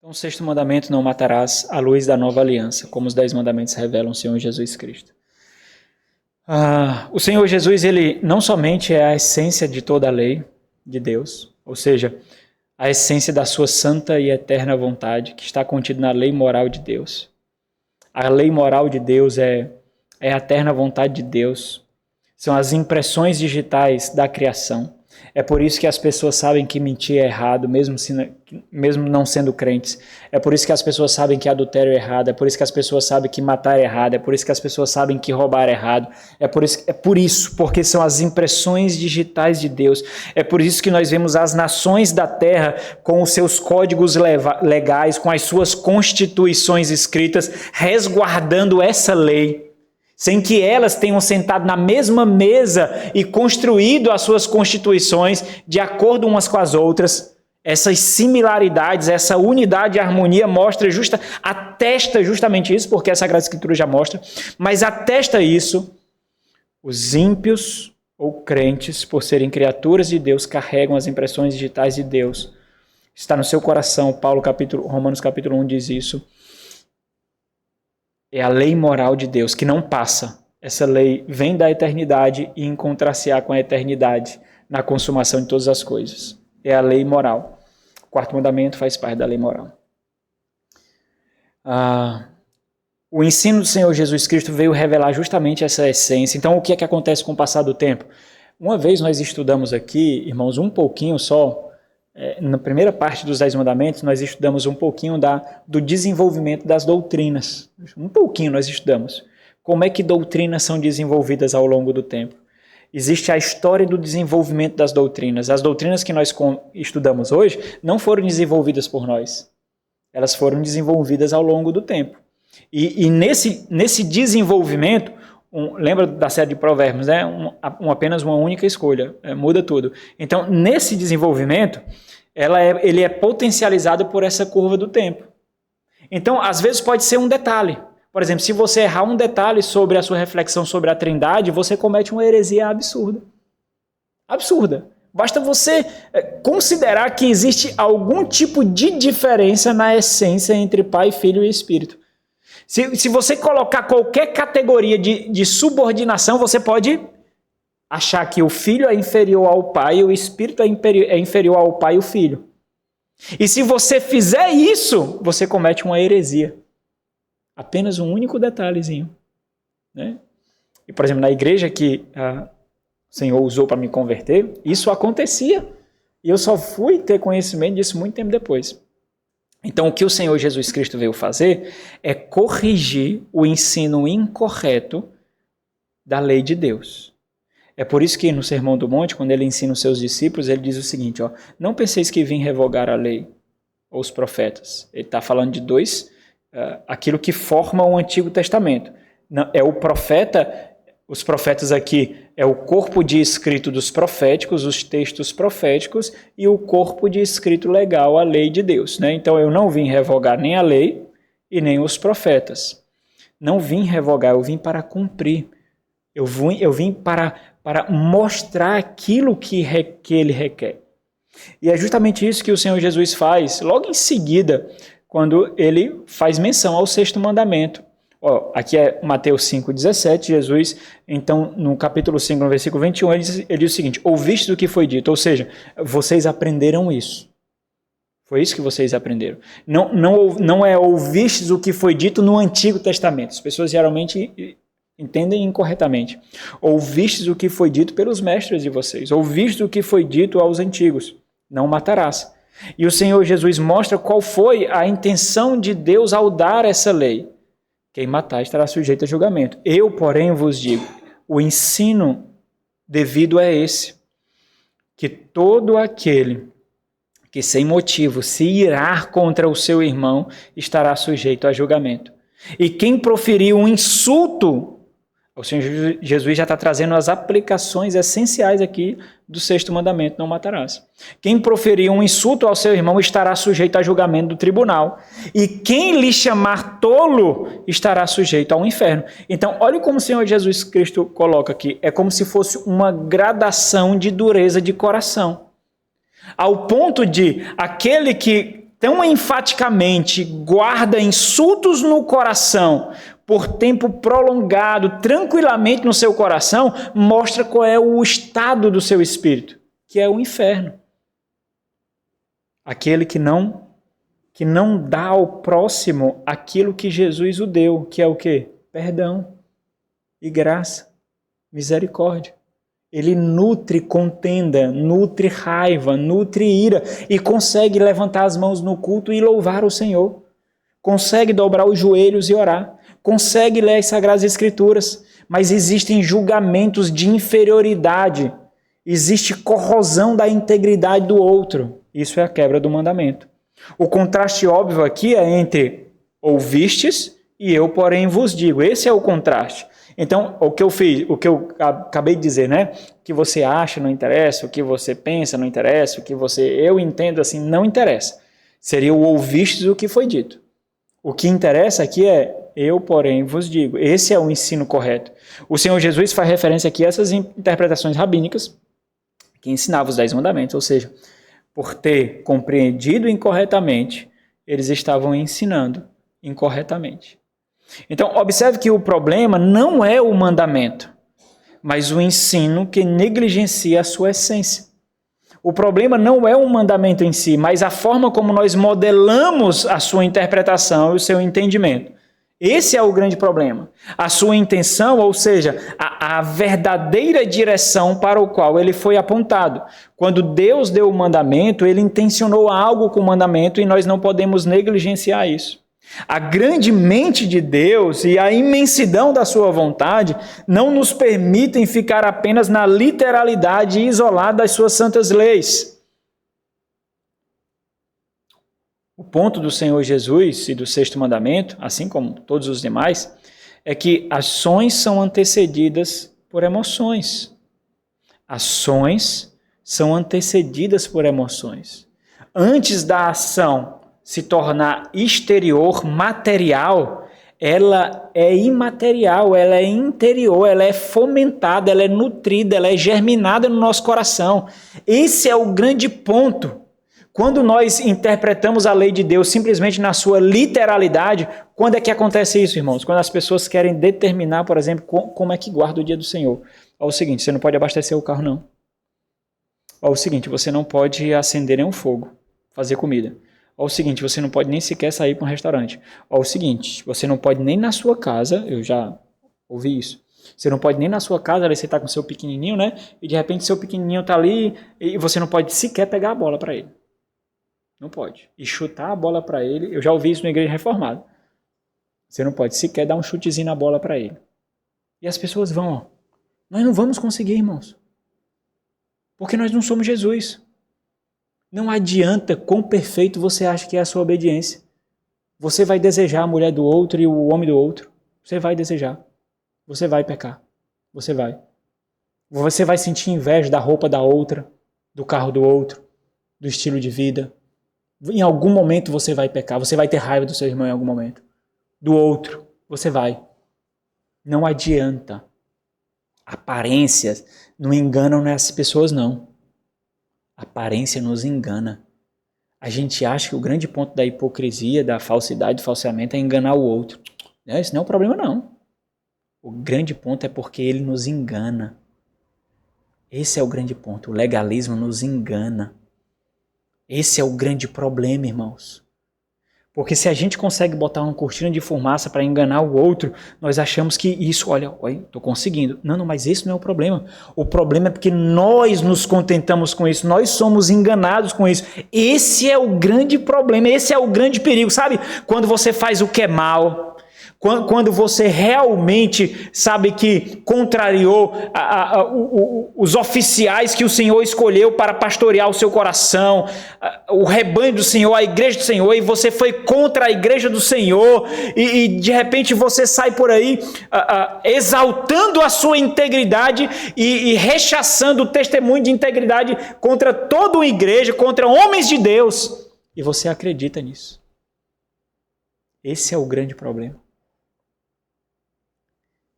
Então, o sexto mandamento, não matarás, à luz da nova aliança, como os 10 mandamentos revelam o Senhor Jesus Cristo. O Senhor Jesus, ele não somente é a essência de toda a lei de Deus, ou seja, a essência da sua santa e eterna vontade, que está contida na lei moral de Deus. A lei moral de Deus é a eterna vontade de Deus, são as impressões digitais da criação. É por isso que as pessoas sabem que mentir é errado, mesmo não sendo crentes. É por isso que as pessoas sabem que adultério é errado. É por isso que as pessoas sabem que matar é errado. É por isso que as pessoas sabem que roubar é errado. Porque são as impressões digitais de Deus. É por isso que nós vemos as nações da terra com os seus códigos legais, com as suas constituições escritas, resguardando essa lei, sem que elas tenham sentado na mesma mesa e construído as suas constituições de acordo umas com as outras. Essas similaridades, essa unidade e harmonia atesta justamente isso, porque a Sagrada Escritura já mostra, mas atesta isso, os ímpios ou crentes, por serem criaturas de Deus, carregam as impressões digitais de Deus. Está no seu coração, Romanos capítulo 1 diz isso. É a lei moral de Deus, que não passa. Essa lei vem da eternidade e encontrar-se-á com a eternidade na consumação de todas as coisas. É a lei moral. O quarto mandamento faz parte da lei moral. O ensino do Senhor Jesus Cristo veio revelar justamente essa essência. Então, o que é que acontece com o passar do tempo? Uma vez nós estudamos aqui, irmãos, um pouquinho só, na primeira parte dos 10 mandamentos, nós estudamos um pouquinho do desenvolvimento das doutrinas. Um pouquinho nós estudamos. Como é que doutrinas são desenvolvidas ao longo do tempo? Existe a história do desenvolvimento das doutrinas. As doutrinas que nós estudamos hoje não foram desenvolvidas por nós. Elas foram desenvolvidas ao longo do tempo. E nesse desenvolvimento, lembra da série de Provérbios, né? Apenas uma única escolha, muda tudo. Então, nesse desenvolvimento, ele é potencializado por essa curva do tempo. Então, às vezes pode ser um detalhe. Por exemplo, se você errar um detalhe sobre a sua reflexão sobre a Trindade, você comete uma heresia absurda. Absurda. Basta você considerar que existe algum tipo de diferença na essência entre Pai, Filho e Espírito. Se você colocar qualquer categoria de subordinação, você pode achar que o Filho é inferior ao Pai e o Espírito é inferior ao Pai e o Filho. E se você fizer isso, você comete uma heresia. Apenas um único detalhezinho. Né? E, por exemplo, na igreja que o Senhor usou para me converter, isso acontecia. E eu só fui ter conhecimento disso muito tempo depois. Então, o que o Senhor Jesus Cristo veio fazer é corrigir o ensino incorreto da lei de Deus. É por isso que no Sermão do Monte, quando ele ensina os seus discípulos, ele diz o seguinte, não penseis que vim revogar a lei ou os profetas. Ele está falando de aquilo que forma o Antigo Testamento. É o profeta, os profetas aqui é o corpo de escrito dos proféticos, os textos proféticos, e o corpo de escrito legal, a lei de Deus. Né? Então eu não vim revogar nem a lei e nem os profetas. Não vim revogar, eu vim para cumprir. Eu vim para mostrar aquilo que ele requer. E é justamente isso que o Senhor Jesus faz, logo em seguida, quando ele faz menção ao sexto mandamento. Aqui é Mateus 5,17, Jesus, então, no capítulo 5, no versículo 21, ele diz o seguinte, ouvistes o que foi dito, ou seja, vocês aprenderam isso. Foi isso que vocês aprenderam. Não é ouvistes o que foi dito no Antigo Testamento. As pessoas geralmente entendem incorretamente. Ouvistes o que foi dito pelos mestres de vocês. Ouvistes o que foi dito aos antigos. Não matarás. E o Senhor Jesus mostra qual foi a intenção de Deus ao dar essa lei. Quem matar estará sujeito a julgamento. Eu, porém, vos digo, o ensino devido é esse, que todo aquele que sem motivo se irar contra o seu irmão estará sujeito a julgamento. E quem proferir um insulto, o Senhor Jesus já está trazendo as aplicações essenciais aqui do sexto mandamento, não matarás. Quem proferir um insulto ao seu irmão estará sujeito a julgamento do tribunal. E quem lhe chamar tolo estará sujeito ao inferno. Então, olha como o Senhor Jesus Cristo coloca aqui. É como se fosse uma gradação de dureza de coração. Ao ponto de aquele que tão enfaticamente guarda insultos no coração por tempo prolongado, tranquilamente no seu coração, mostra qual é o estado do seu espírito, que é o inferno. Aquele que não dá ao próximo aquilo que Jesus o deu, que é o quê? Perdão e graça, misericórdia. Ele nutre contenda, nutre raiva, nutre ira e consegue levantar as mãos no culto e louvar o Senhor. Consegue dobrar os joelhos e orar. Consegue ler as Sagradas Escrituras. Mas existem julgamentos de inferioridade. Existe corrosão da integridade do outro. Isso é a quebra do mandamento. O contraste óbvio aqui é entre ouvistes e eu, porém, vos digo. Esse é o contraste. Então, o que eu fiz, o que eu acabei de dizer, né? O que você acha não interessa, o que você pensa não interessa, eu entendo assim não interessa. Seria o ouvistes o que foi dito. O que interessa aqui é eu, porém, vos digo. Esse é o ensino correto. O Senhor Jesus faz referência aqui a essas interpretações rabínicas que ensinavam os 10 mandamentos, ou seja, por ter compreendido incorretamente, eles estavam ensinando incorretamente. Então, observe que o problema não é o mandamento, mas o ensino que negligencia a sua essência. O problema não é o mandamento em si, mas a forma como nós modelamos a sua interpretação e o seu entendimento. Esse é o grande problema. A sua intenção, ou seja, a verdadeira direção para o qual ele foi apontado. Quando Deus deu o mandamento, ele intencionou algo com o mandamento e nós não podemos negligenciar isso. A grande mente de Deus e a imensidão da sua vontade não nos permitem ficar apenas na literalidade isolada das suas santas leis. O ponto do Senhor Jesus e do sexto mandamento, assim como todos os demais, é que ações são antecedidas por emoções. Ações são antecedidas por emoções. Antes da ação se tornar exterior, material, ela é imaterial, ela é interior, ela é fomentada, ela é nutrida, ela é germinada no nosso coração. Esse é o grande ponto. Quando nós interpretamos a lei de Deus simplesmente na sua literalidade, quando é que acontece isso, irmãos? Quando as pessoas querem determinar, por exemplo, como é que guarda o dia do Senhor. Olha o seguinte, você não pode abastecer o carro, não. Olha o seguinte, você não pode acender nenhum fogo, fazer comida. Olha o seguinte, você não pode nem sequer sair para um restaurante. Olha o seguinte, você não pode nem na sua casa, eu já ouvi isso, você não pode nem na sua casa, você está com seu pequenininho, né? E de repente seu pequenininho está ali e você não pode sequer pegar a bola para ele. Não pode. E chutar a bola para ele, eu já ouvi isso na igreja reformada. Você não pode sequer dar um chutezinho na bola para ele. E as pessoas vão, ó. Nós não vamos conseguir, irmãos. Porque nós não somos Jesus. Não adianta quão perfeito você acha que é a sua obediência. Você vai desejar a mulher do outro e o homem do outro. Você vai desejar. Você vai pecar. Você vai. Você vai sentir inveja da roupa da outra, do carro do outro, do estilo de vida. Em algum momento você vai pecar. Você vai ter raiva do seu irmão em algum momento. Do outro. Você vai. Não adianta. Aparências não enganam essas pessoas, não. A aparência nos engana. A gente acha que o grande ponto da hipocrisia, da falsidade, do falseamento é enganar o outro. Isso não é o problema, não. O grande ponto é porque ele nos engana. Esse é o grande ponto. O legalismo nos engana. Esse é o grande problema, irmãos. Porque se a gente consegue botar uma cortina de fumaça para enganar o outro, nós achamos que isso, olha, estou conseguindo. Não, mas esse não é o problema. O problema é porque nós nos contentamos com isso, nós somos enganados com isso. Esse é o grande problema, esse é o grande perigo, sabe? Quando você faz o que é mal, quando você realmente sabe que contrariou os oficiais que o Senhor escolheu para pastorear o seu coração, o rebanho do Senhor, a igreja do Senhor, e você foi contra a igreja do Senhor, e de repente você sai por aí exaltando a sua integridade e rechaçando o testemunho de integridade contra toda uma igreja, contra homens de Deus, e você acredita nisso. Esse é o grande problema.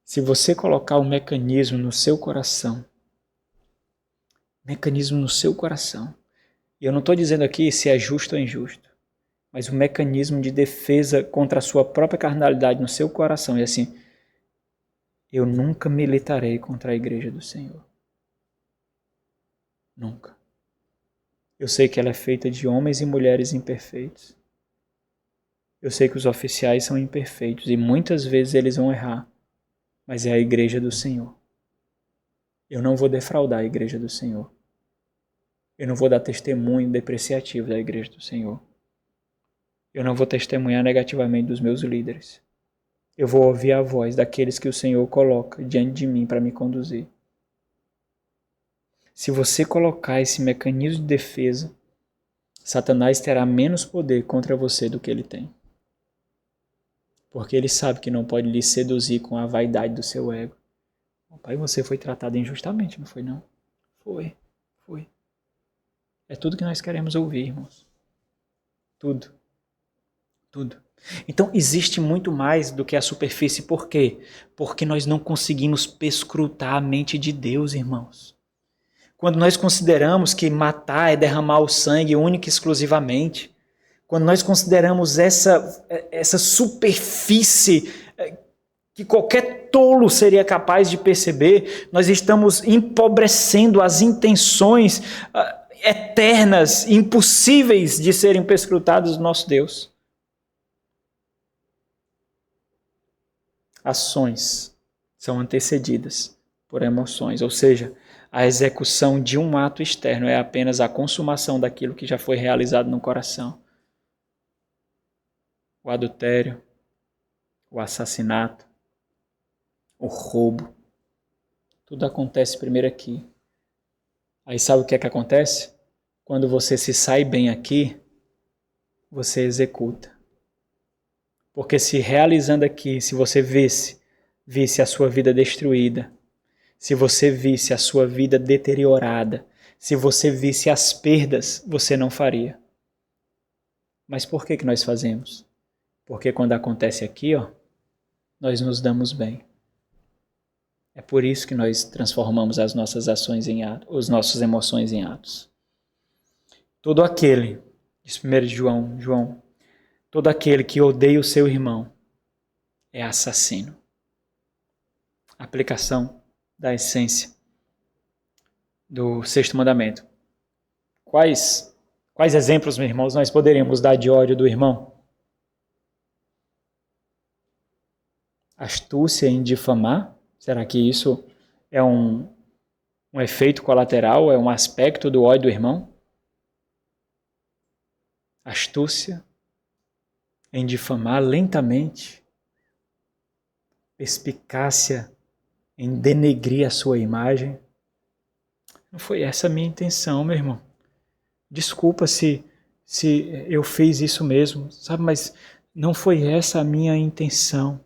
Se você colocar um mecanismo no seu coração, e eu não estou dizendo aqui se é justo ou injusto, mas o mecanismo de defesa contra a sua própria carnalidade no seu coração é assim: eu nunca militarei contra a igreja do Senhor. Nunca. Eu sei que ela é feita de homens e mulheres imperfeitos. Eu sei que os oficiais são imperfeitos e muitas vezes eles vão errar, mas é a igreja do Senhor. Eu não vou defraudar a igreja do Senhor. Eu não vou dar testemunho depreciativo da igreja do Senhor. Eu não vou testemunhar negativamente dos meus líderes. Eu vou ouvir a voz daqueles que o Senhor coloca diante de mim para me conduzir. Se você colocar esse mecanismo de defesa, Satanás terá menos poder contra você do que ele tem. Porque ele sabe que não pode lhe seduzir com a vaidade do seu ego. Pai, você foi tratado injustamente, não foi não? Foi. É tudo que nós queremos ouvir, irmãos. Tudo. Então existe muito mais do que a superfície. Por quê? Porque nós não conseguimos perscrutar a mente de Deus, irmãos. Quando nós consideramos que matar é derramar o sangue única e exclusivamente, quando nós consideramos essa superfície que qualquer tolo seria capaz de perceber, nós estamos empobrecendo as intenções eternas, impossíveis de serem perscrutadas do nosso Deus. Ações são antecedidas por emoções, ou seja, a execução de um ato externo é apenas a consumação daquilo que já foi realizado no coração. O adultério, o assassinato, o roubo, tudo acontece primeiro aqui. Aí sabe o que é que acontece? Quando você se sai bem aqui, você executa. Porque se realizando aqui, se você visse a sua vida destruída, se você visse a sua vida deteriorada, se você visse as perdas, você não faria. Mas por que nós fazemos? Porque quando acontece aqui, nós nos damos bem. É por isso que nós transformamos as nossas ações em atos, as nossas emoções em atos. Todo aquele, diz 1 João, todo aquele que odeia o seu irmão é assassino. Aplicação da essência do sexto mandamento. Quais exemplos, meus irmãos, nós poderíamos dar de ódio do irmão? Astúcia em difamar? Será que isso é um efeito colateral, é um aspecto do ódio do irmão? Astúcia em difamar lentamente, perspicácia em denegrir a sua imagem. Não foi essa a minha intenção, meu irmão. Desculpa se eu fiz isso mesmo, sabe? Mas não foi essa a minha intenção.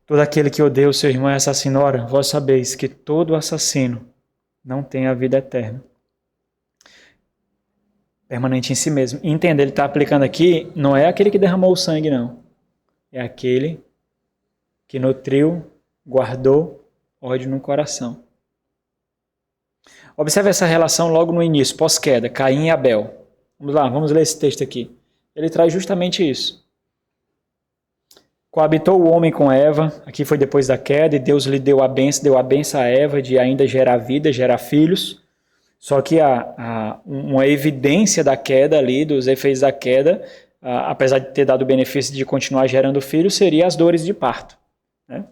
Todo aquele que odeia o seu irmão é assassino. Ora, vós sabeis que todo assassino não tem a vida eterna. Permanente em si mesmo. Entenda, ele está aplicando aqui, não é aquele que derramou o sangue, não. É aquele que nutriu, guardou ódio no coração. Observe essa relação logo no início, pós-queda, Caim e Abel. Vamos lá, vamos ler esse texto aqui. Ele traz justamente isso. Coabitou o homem com Eva, aqui foi depois da queda, e Deus lhe deu a bênção a Eva de ainda gerar vida, gerar filhos. Só que uma evidência da queda ali, dos efeitos da queda, apesar de ter dado o benefício de continuar gerando filhos, seria as dores de parto. Né?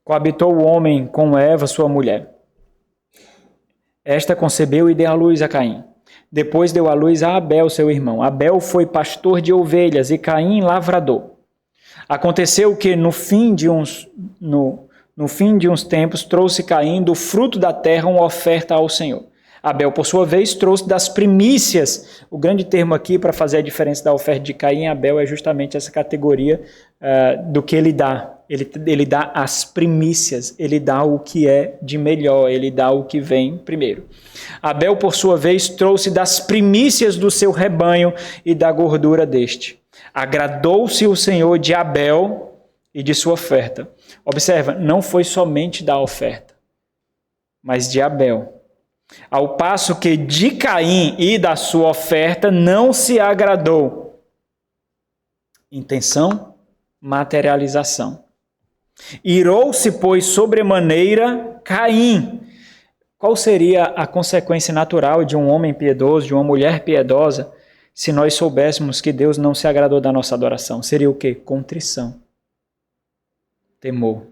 Coabitou o homem com Eva, sua mulher. Esta concebeu e deu à luz a Caim. Depois deu à luz a Abel, seu irmão. Abel foi pastor de ovelhas e Caim lavrador. Aconteceu que no fim de uns tempos trouxe Caim do fruto da terra uma oferta ao Senhor. Abel, por sua vez, trouxe das primícias. O grande termo aqui para fazer a diferença da oferta de Caim e Abel é justamente essa categoria do que ele dá. Ele dá as primícias, ele dá o que é de melhor, ele dá o que vem primeiro. Abel, por sua vez, trouxe das primícias do seu rebanho e da gordura deste. Agradou-se o Senhor de Abel e de sua oferta. Observa, não foi somente da oferta, mas de Abel. ao passo que de Caim e da sua oferta não se agradou. Intenção, materialização. Irou-se, pois, sobremaneira Caim. Qual seria a consequência natural de um homem piedoso, de uma mulher piedosa, se nós soubéssemos que Deus não se agradou da nossa adoração? Seria o quê? Contrição, temor,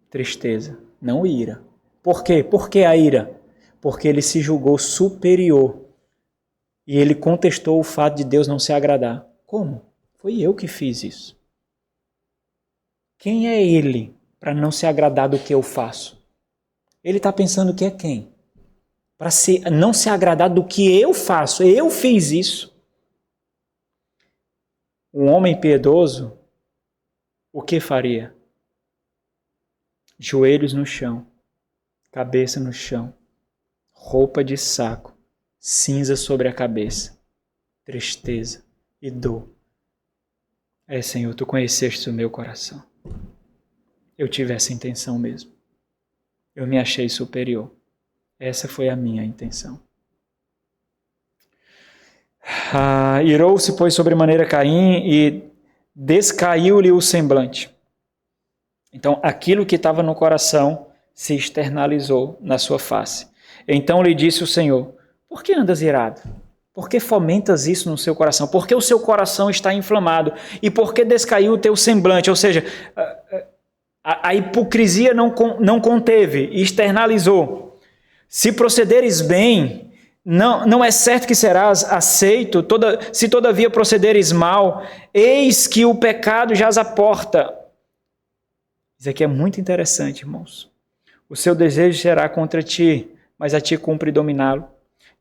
tristeza, não ira. Por quê? Por que a ira? Porque ele se julgou superior e ele contestou o fato de Deus não se agradar. Como? Foi eu que fiz isso. Quem é ele para não se agradar do que eu faço? Ele está pensando que é quem? Para não se agradar do que eu faço. Eu fiz isso. Um homem piedoso, o que faria? Joelhos no chão, cabeça no chão, roupa de saco, cinza sobre a cabeça, tristeza e dor. Senhor, Tu conheceste o meu coração. Eu tive essa intenção mesmo. Eu me achei superior. Essa foi a minha intenção. Irou-se, pois, sobremaneira Caim e descaiu-lhe o semblante. Então, aquilo que estava no coração se externalizou na sua face. Então lhe disse o Senhor: por que andas irado? Por que fomentas isso no seu coração? Por que o seu coração está inflamado? E por que descaiu o teu semblante? Ou seja, a hipocrisia não conteve, externalizou. Se procederes bem, não é certo que serás aceito. Se todavia procederes mal, eis que o pecado jaz à porta. Isso aqui é muito interessante, irmãos. O seu desejo será contra ti, mas a ti cumpre dominá-lo.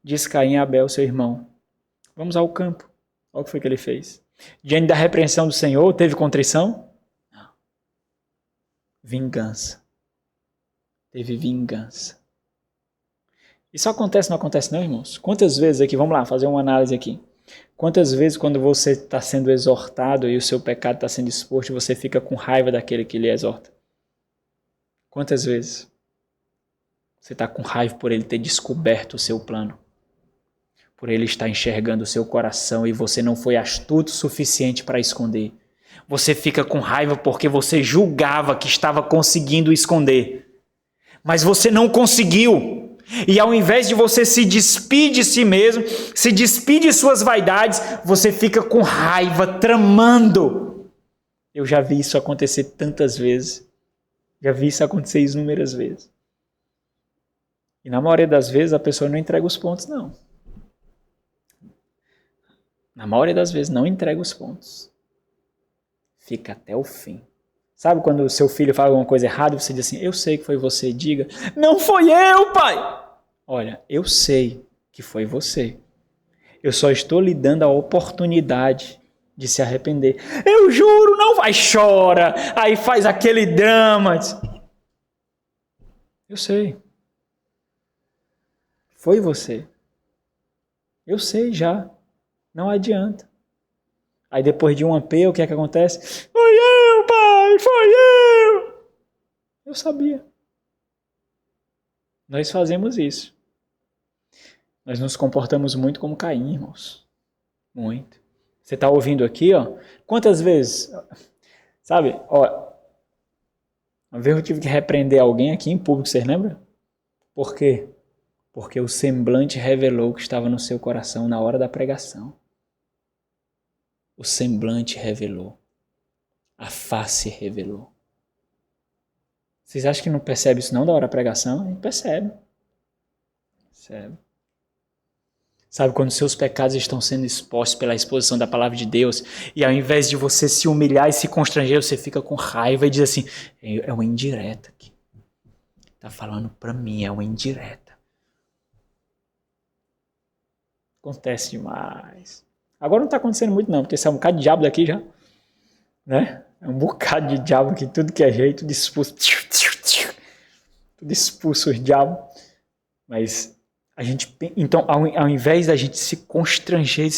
Diz Caim a Abel, seu irmão. Vamos ao campo. Olha o que foi que ele fez. Diante da repreensão do Senhor, teve contrição? Não. Vingança. Teve vingança. Isso acontece, não acontece não, irmãos? Quantas vezes aqui, vamos lá, fazer uma análise aqui. Quantas vezes quando você está sendo exortado e o seu pecado está sendo exposto, você fica com raiva daquele que lhe exorta? Quantas vezes você está com raiva por ele ter descoberto o seu plano? Por ele estar enxergando o seu coração e você não foi astuto o suficiente para esconder. Você fica com raiva porque você julgava que estava conseguindo esconder. Mas você não conseguiu. E ao invés de você se despir de si mesmo, se despir de suas vaidades, você fica com raiva, tramando. Eu já vi isso acontecer tantas vezes. Já vi isso acontecer inúmeras vezes. E na maioria das vezes a pessoa não entrega os pontos, não. Na maioria das vezes não entrega os pontos. Fica até o fim. Sabe quando o seu filho fala alguma coisa errada, você diz assim: eu sei que foi você, diga: não foi eu, pai! Olha, eu sei que foi você. Eu só estou lhe dando a oportunidade de se arrepender. Eu juro, não vai, chora, aí faz aquele drama. Eu sei. Foi você. Eu sei já. Não adianta. Aí depois de um apelo, o que é que acontece? Foi eu, pai, foi eu. Eu sabia. Nós fazemos isso. Nós nos comportamos muito como Caim, irmãos. Muito. Você está ouvindo aqui, ó? Quantas vezes, sabe? Ó, uma vez eu tive que repreender alguém aqui em público, vocês lembram? Por quê? Porque o semblante revelou o que estava no seu coração na hora da pregação. O semblante revelou. A face revelou. Vocês acham que não percebe isso não da hora da pregação? A gente percebe. Percebe. Sabe, quando seus pecados estão sendo expostos pela exposição da palavra de Deus, e ao invés de você se humilhar e se constranger, você fica com raiva e diz assim: é uma indireta aqui. Está falando para mim, é uma indireta. Acontece demais. Agora não está acontecendo muito não, porque sai um bocado de diabo daqui já. Né? É um bocado de diabo aqui, tudo que é jeito, tudo expulso. Tudo expulso os diabos. Mas a gente, então, ao invés da gente se constranger,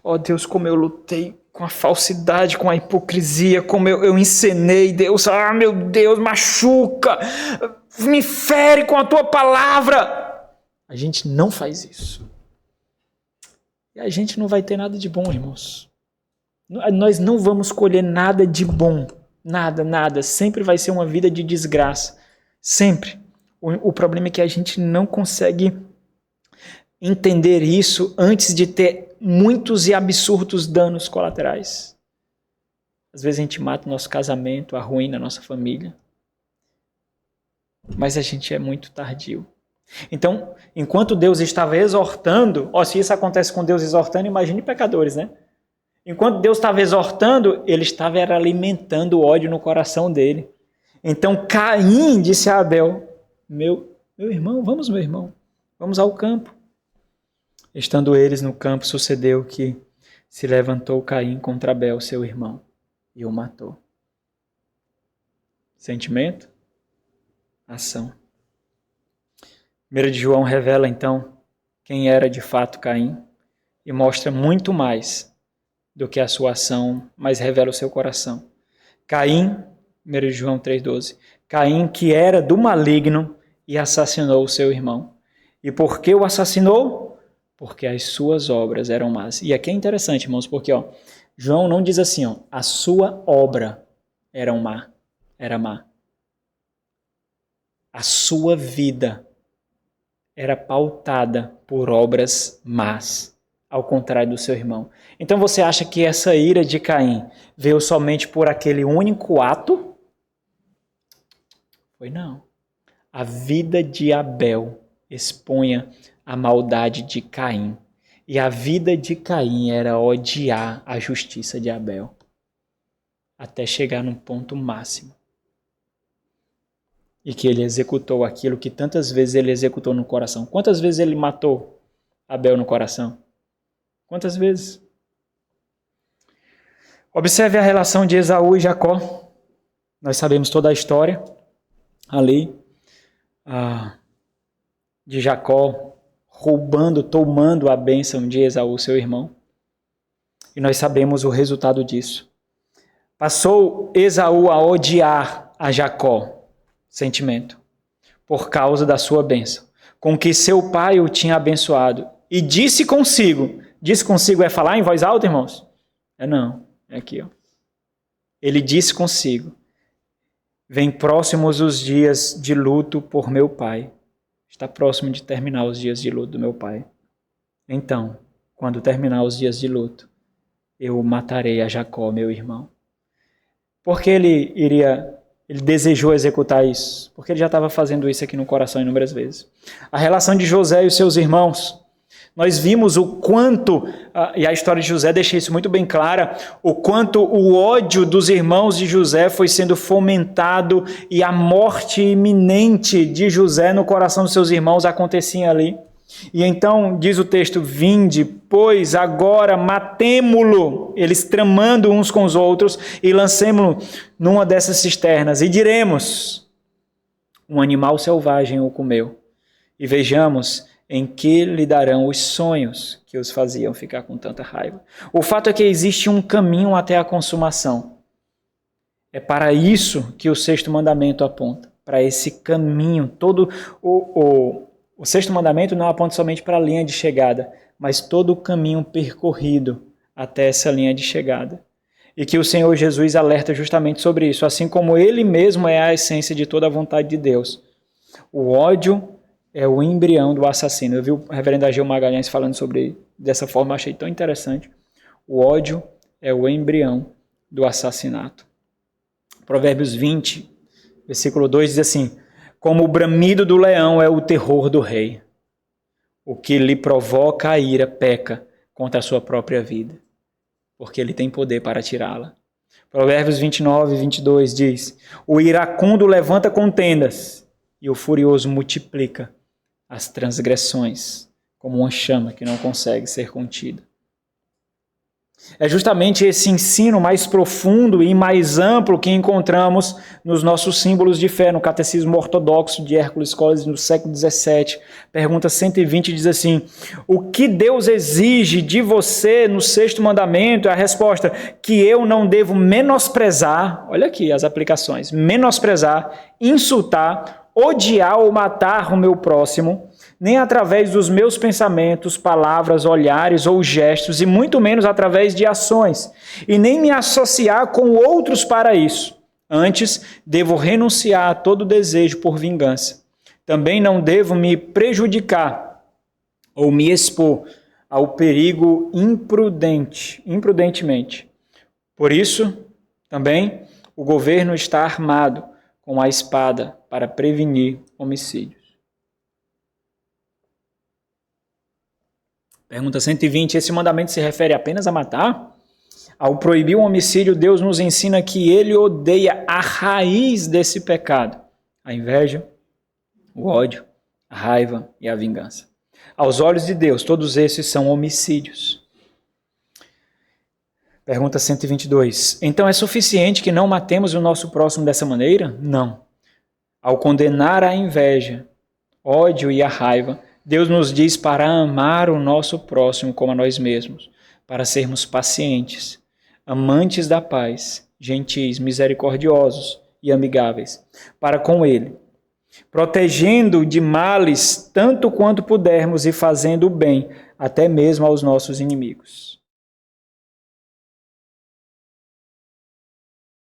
ó Deus, como eu lutei com a falsidade, com a hipocrisia, como eu encenei, Deus, meu Deus, machuca, me fere com a tua palavra. A gente não faz isso. E a gente não vai ter nada de bom, irmãos. Nós não vamos colher nada de bom. Nada, nada. Sempre vai ser uma vida de desgraça. Sempre. O problema é que a gente não consegue entender isso antes de ter muitos e absurdos danos colaterais. Às vezes a gente mata o nosso casamento, arruína a nossa família. Mas a gente é muito tardio. Então, enquanto Deus estava exortando, se isso acontece com Deus exortando, imagine pecadores, né? Enquanto Deus estava exortando, ele estava alimentando o ódio no coração dele. Então Caim disse a Abel, meu irmão, vamos ao campo. Estando eles no campo, sucedeu que se levantou Caim contra Abel, seu irmão, e o matou. Sentimento? Ação. 1 de João revela, então, quem era de fato Caim e mostra muito mais do que a sua ação, mas revela o seu coração. Caim, 1 de João 3,12, Caim que era do maligno e assassinou o seu irmão. E por que o assassinou? Porque as suas obras eram más. E aqui é interessante, irmãos, porque João não diz assim, a sua obra era má. A sua vida era pautada por obras más, ao contrário do seu irmão. Então você acha que essa ira de Caim veio somente por aquele único ato? Foi não. A vida de Abel expunha a maldade de Caim. E a vida de Caim era odiar a justiça de Abel, até chegar num ponto máximo. E que ele executou aquilo que tantas vezes ele executou no coração. Quantas vezes ele matou Abel no coração? Quantas vezes? Observe a relação de Esaú e Jacó. Nós sabemos toda a história ali de Jacó tomando a bênção de Esaú, seu irmão. E nós sabemos o resultado disso. Passou Esaú a odiar a Jacó, sentimento, por causa da sua bênção, com que seu pai o tinha abençoado. E disse consigo é falar em voz alta, irmãos? Não, é aqui. Ele disse consigo, vem próximos os dias de luto por meu pai. Está próximo de terminar os dias de luto do meu pai. Então, quando terminar os dias de luto, eu matarei a Jacó, meu irmão. Por que ele desejou executar isso? Porque ele já estava fazendo isso aqui no coração inúmeras vezes. A relação de José e os seus irmãos. Nós vimos o quanto, e a história de José deixa isso muito bem clara, o quanto o ódio dos irmãos de José foi sendo fomentado e a morte iminente de José no coração dos seus irmãos acontecia ali. E então diz o texto, vinde, pois agora matemo-lo, eles tramando uns com os outros, e lancemo-lo numa dessas cisternas, e diremos, um animal selvagem o comeu, e vejamos em que lhe darão os sonhos que os faziam ficar com tanta raiva. O fato é que existe um caminho até a consumação. É para isso que o sexto mandamento aponta, para esse caminho. Todo o sexto mandamento não aponta somente para a linha de chegada, mas todo o caminho percorrido até essa linha de chegada. E que o Senhor Jesus alerta justamente sobre isso, assim como Ele mesmo é a essência de toda a vontade de Deus. O ódio é o embrião do assassino. Eu vi o reverendo Ageu Magalhães falando sobre dessa forma, eu achei tão interessante. O ódio é o embrião do assassinato. Provérbios 20, versículo 2 diz assim, como o bramido do leão é o terror do rei. O que lhe provoca a ira peca contra a sua própria vida, porque ele tem poder para tirá-la. Provérbios 29, 22 diz, o iracundo levanta contendas e o furioso multiplica as transgressões, como uma chama que não consegue ser contida. É justamente esse ensino mais profundo e mais amplo que encontramos nos nossos símbolos de fé, no Catecismo Ortodoxo de Hércules Collins, no século XVII. Pergunta 120 diz assim, o que Deus exige de você no sexto mandamento? A resposta, que eu não devo menosprezar, olha aqui as aplicações, menosprezar, insultar, odiar ou matar o meu próximo, nem através dos meus pensamentos, palavras, olhares ou gestos, e muito menos através de ações, e nem me associar com outros para isso. Antes, devo renunciar a todo desejo por vingança. Também não devo me prejudicar ou me expor ao perigo imprudentemente. Por isso, também, o governo está armado com a espada para prevenir homicídios. Pergunta 120. Esse mandamento se refere apenas a matar? Ao proibir o homicídio, Deus nos ensina que ele odeia a raiz desse pecado: a inveja, o ódio, a raiva e a vingança. Aos olhos de Deus, todos esses são homicídios. Pergunta 122. Então é suficiente que não matemos o nosso próximo dessa maneira? Não. Ao condenar a inveja, ódio e a raiva, Deus nos diz para amar o nosso próximo como a nós mesmos, para sermos pacientes, amantes da paz, gentis, misericordiosos e amigáveis, para com ele, protegendo de males tanto quanto pudermos e fazendo o bem até mesmo aos nossos inimigos.